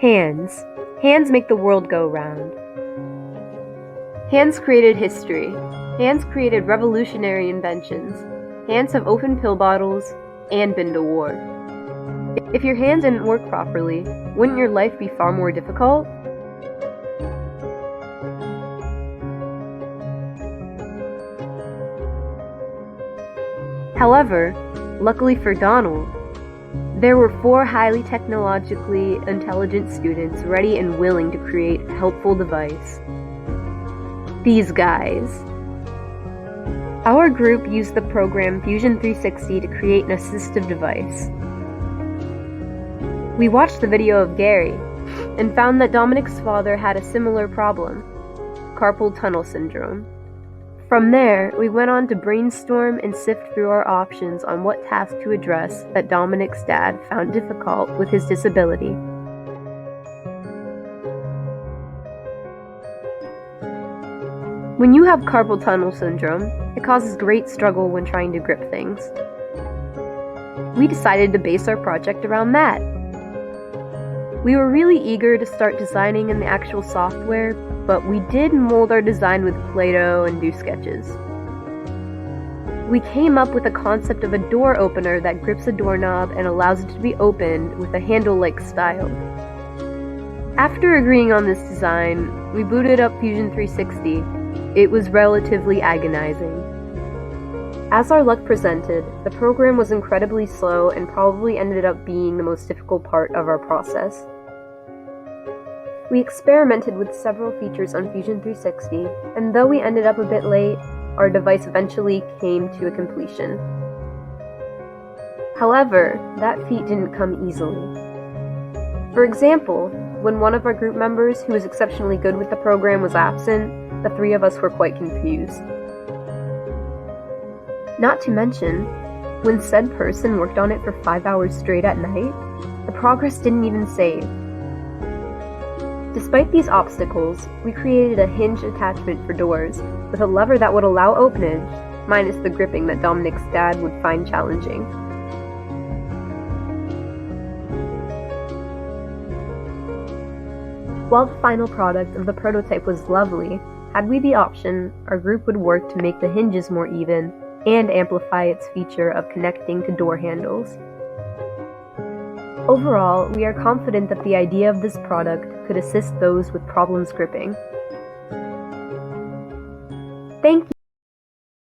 Hands. Hands make the world go round. Hands created history. Hands created revolutionary inventions. Hands have opened pill bottles and been to war. If your hands didn't work properly, wouldn't your life be far more difficult? However, luckily for Donald, there were 4 highly technologically intelligent students ready and willing to create a helpful device. These guys. Our group used the program Fusion 360 to create an assistive device. We watched the video of Gary and found that Dominic's father had a similar problem, carpal tunnel syndrome. From there, we went on to brainstorm and sift through our options on what task to address that Dominic's dad found difficult with his disability. When you have carpal tunnel syndrome, it causes great struggle when trying to grip things. We decided to base our project around that. We were really eager to start designing in the actual software, but we did mold our design with Play-Doh and do sketches. We came up with a concept of a door opener that grips a doorknob and allows it to be opened with a handle-like style. After agreeing on this design, we booted up Fusion 360. It was relatively agonizing. As our luck presented, the program was incredibly slow and probably ended up being the most difficult part of our process. We experimented with several features on Fusion 360, and though we ended up a bit late, our device eventually came to a completion. However, that feat didn't come easily. For example, when one of our group members who was exceptionally good with the program was absent, the 3 of us were quite confused. Not to mention, when said person worked on it for 5 hours straight at night, the progress didn't even save. Despite these obstacles, we created a hinge attachment for doors with a lever that would allow openage, minus the gripping that Dominic's dad would find challenging. While the final product of the prototype was lovely, had we the option, our group would work to make the hinges more even and amplify its feature of connecting to door handles. Overall, we are confident that the idea of this product could assist those with problems gripping. Thank you.